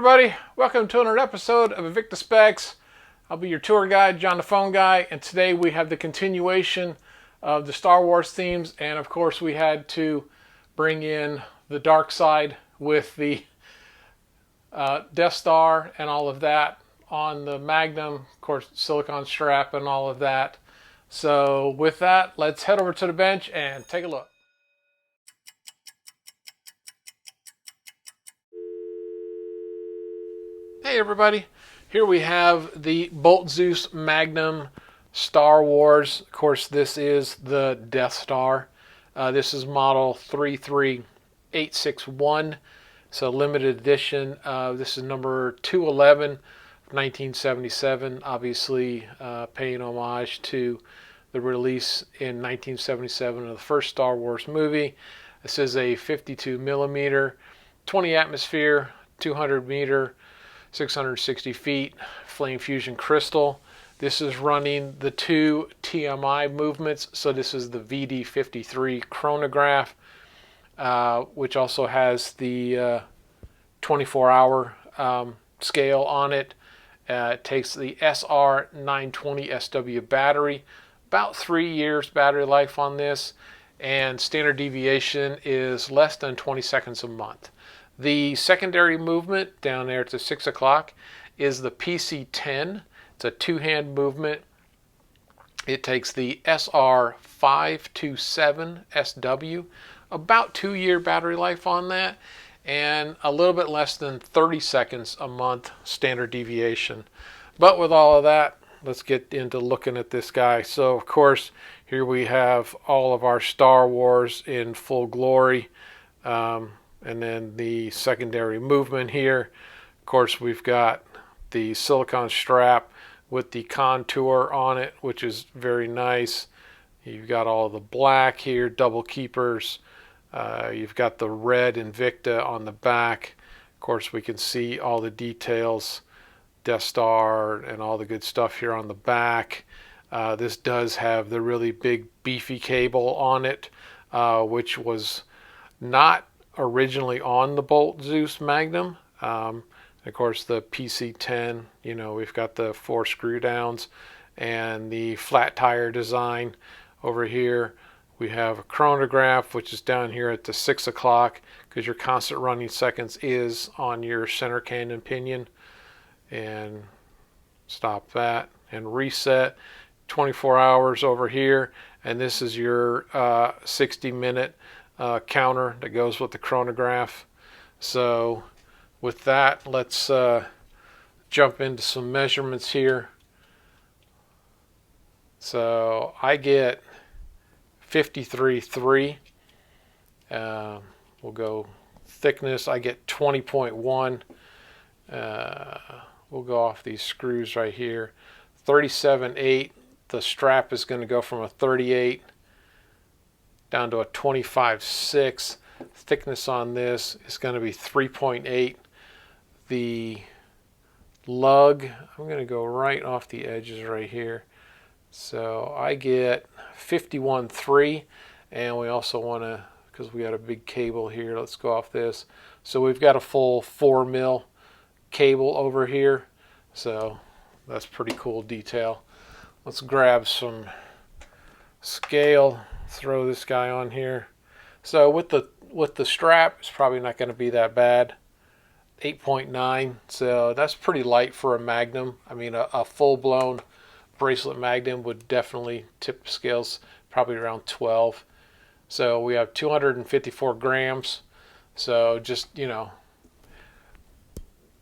everybody, welcome to another episode of Invicta Specs. I'll be your tour guide, John the Phone Guy, and today we have the continuation of the Star Wars themes, and of course we had to bring in the dark side with the Death Star and all of that on the Magnum, of course silicone strap and all of that. So with that, let's head over to the bench and take a look. Hey everybody, here we have the Bolt Zeus Magnum Star Wars. Of course, this is the Death Star. This is model 33861. It's a limited edition. This is number 211, 1977. Obviously, paying homage to the release in 1977 of the first Star Wars movie. This is a 52 millimeter, 20 atmosphere, 200 meter, 660 feet flame fusion crystal. This is running the two TMI movements. So this is the VD53 chronograph, which also has the 24-hour scale on it. It takes the SR920SW battery, about 3 years battery life on this, and standard deviation is less than 20 seconds a month. The secondary movement down there to 6 o'clock is the PC10. It's a two-hand movement. It takes the SR527SW, about 2-year battery life on that, and a little bit less than 30 seconds a month standard deviation. But with all of that, let's get into looking at this guy. So of course, here we have all of our Star Wars in full glory. And then the secondary movement here. Of course, we've got the silicone strap with the contour on it, which is very nice. You've got all the black here, double keepers. You've got the red Invicta on the back. Of course, we can see all the details, Death Star and all the good stuff here on the back. This does have the really big beefy cable on it, which was not originally on the Bolt Zeus Magnum. Of course, the PC10, you know, we've got the 4 screw downs and the flat tire design over here. We have a chronograph, which is down here at the 6 o'clock, because your constant running seconds is on your center cannon pinion. And stop that and reset. 24 hours over here, and this is your 60-minute counter that goes with the chronograph. So with that, let's jump into some measurements here. So I get 53.3. We'll go thickness. I get 20.1. We'll go off these screws right here. 37.8. The strap is going to go from a 38 down to a 25.6. Thickness on this is going to be 3.8. The lug, I'm going to go right off the edges right here. So I get 51.3, and we also want to, because we got a big cable here, let's go off this. So we've got a full 4 mil cable over here. So that's pretty cool detail. Let's grab some scale. Throw this guy on here. So with the strap, it's probably not going to be that bad. 8.9, so that's pretty light for a Magnum. I mean, a full-blown bracelet Magnum would definitely tip scales probably around 12. So we have 254 grams. So just, you know,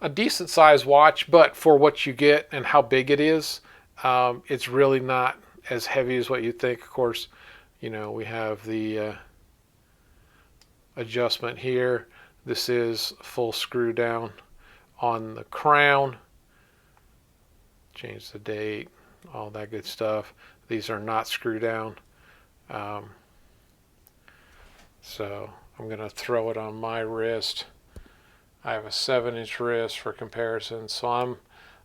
a decent size watch, but for what you get and how big it is, it's really not as heavy as what you think. Of course, you know, we have the adjustment here. This is full screw down on the crown. Change the date, all that good stuff. These are not screw down. So I'm going to throw it on my wrist. I have a 7-inch wrist for comparison. So I'm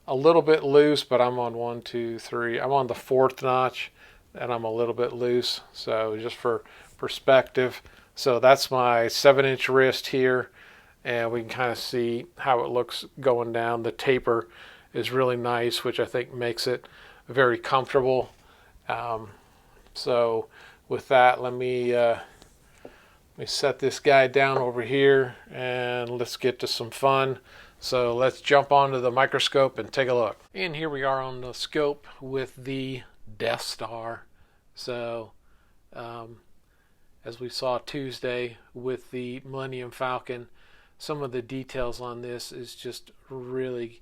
a little bit loose, but I'm on 1, 2, 3. I'm on the 4th notch. And I'm a little bit loose, so just for perspective. So that's my 7-inch wrist here, and we can kind of see how it looks going down. The taper is really nice, which I think makes it very comfortable. So with that, let me set this guy down over here and let's get to some fun. So let's jump onto the microscope and take a look. And here we are on the scope with the Death Star. So as we saw Tuesday with the Millennium Falcon, some of the details on this is just really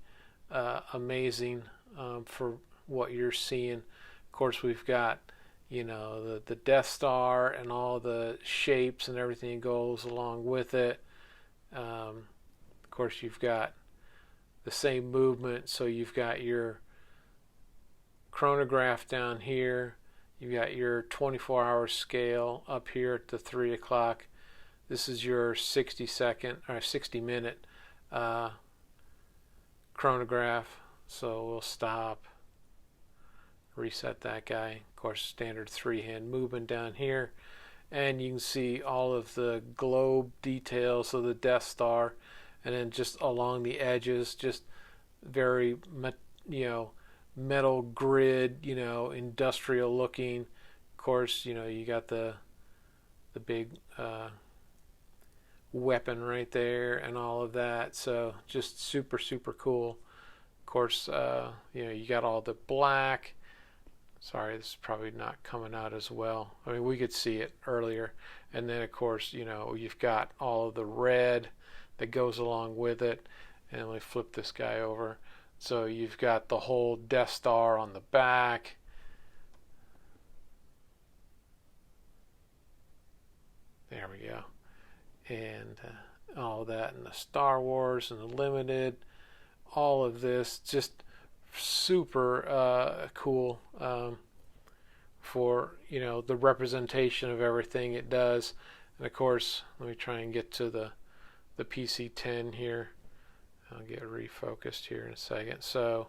amazing for what you're seeing. Of course, we've got, you know, the Death Star and all the shapes and everything that goes along with it. Of course, you've got the same movement, so you've got your chronograph down here. You've got your 24-hour scale up here at the 3 o'clock. This is your 60-minute chronograph. So we'll stop, reset that guy. Of course, standard 3-hand movement down here. And you can see all of the globe details of the Death Star. And then just along the edges, just very, you know, metal grid, you know, industrial looking. Of course, you know, you got the big weapon right there and all of that. So just super, super cool. Of course, you know, you got all the black. Sorry, this is probably not coming out as well. I mean, we could see it earlier. And then, of course, you know, you've got all of the red that goes along with it. And let me flip this guy over. So you've got the whole Death Star on the back. There we go. And all that, and the Star Wars and the Limited. All of this just super cool for, you know, the representation of everything it does. And of course, let me try and get to the PC10 here. I'll get refocused here in a second. So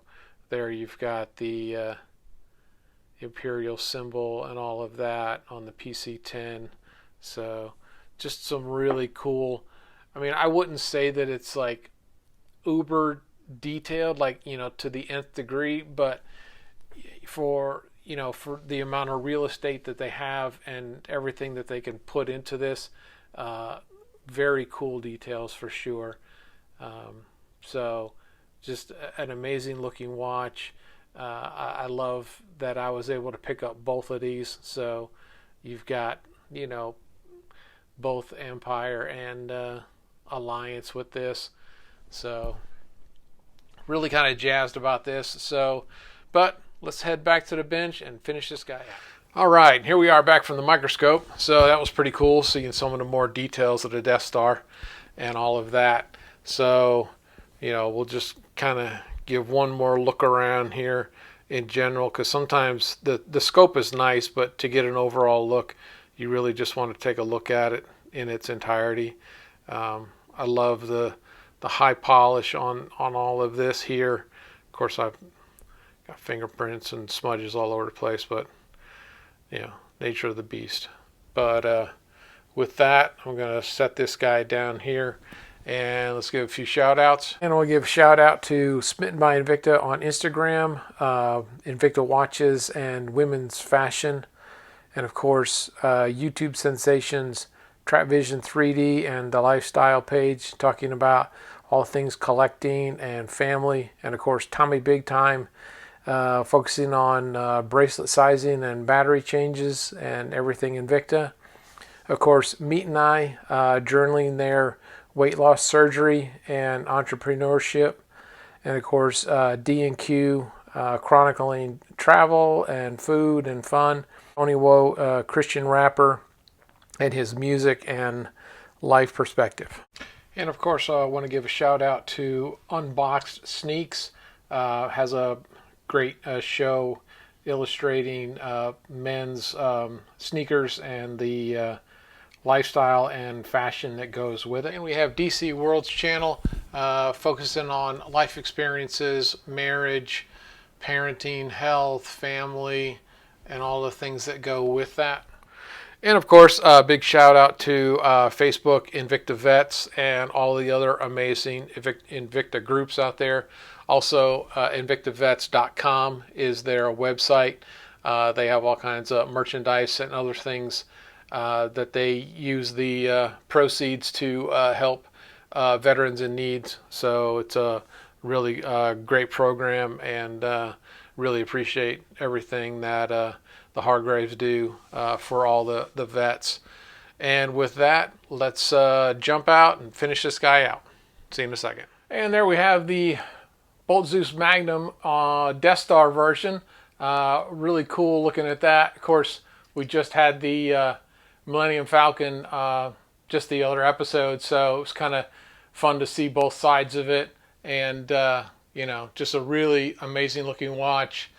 there you've got the Imperial symbol and all of that on the PC10. So just some really cool, I mean, I wouldn't say that it's like uber detailed, like, you know, to the nth degree, but for, you know, for the amount of real estate that they have and everything that they can put into this, very cool details for sure. So just an amazing looking watch. I love that I was able to pick up both of these. So you've got, you know, both Empire and Alliance with this. So really kind of jazzed about this. So, but let's head back to the bench and finish this guy out. All right, here we are back from the microscope. So that was pretty cool, seeing some of the more details of the Death Star and all of that. So, you know, we'll just kind of give one more look around here in general, because sometimes the scope is nice, but to get an overall look, you really just want to take a look at it in its entirety. I love the high polish on all of this here. Of course, I've got fingerprints and smudges all over the place, but, you know, nature of the beast. But with that, I'm going to set this guy down here. And let's give a few shout outs. And we'll give a shout out to Smitten by Invicta on Instagram, Invicta Watches and Women's Fashion. And of course, YouTube sensations, Trap Vision 3D and the Lifestyle page, talking about all things collecting and family. And of course, Tommy Big Time, focusing on bracelet sizing and battery changes and everything Invicta. Of course, Meat and I, journaling their weight loss surgery and entrepreneurship. And of course, D&Q, chronicling travel and food and fun. Tony Woe, Christian rapper, and his music and life perspective. And of course, I want to give a shout out to Unboxed Sneaks. Has a great show illustrating men's sneakers and the lifestyle and fashion that goes with it. And we have DC World's channel, focusing on life experiences, marriage, parenting, health, family, and all the things that go with that. And of course, a big shout out to Facebook, Invicta Vets, and all the other amazing Invicta groups out there. Also, InvictaVets.com is their website. They have all kinds of merchandise and other things that they use the proceeds to help veterans in need. So it's a really great program, and really appreciate everything that the Hargraves do for all the vets. And with that, let's jump out and finish this guy out. See you in a second. And there we have the Bolt Zeus Magnum Death Star version. Really cool looking at that. Of course, we just had the Millennium Falcon just the other episode, so it was kind of fun to see both sides of it. And you know, just a really amazing looking watch,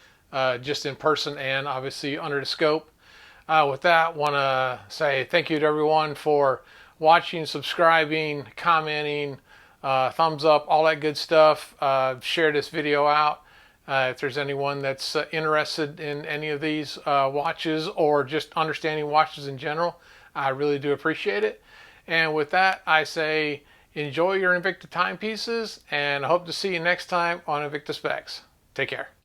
just in person and obviously under the scope. With that, want to say thank you to everyone for watching, subscribing, commenting, thumbs up, all that good stuff. Share this video out. If there's anyone that's interested in any of these watches, or just understanding watches in general, I really do appreciate it. And with that, I say enjoy your Invicta timepieces, and I hope to see you next time on Invicta Specs. Take care.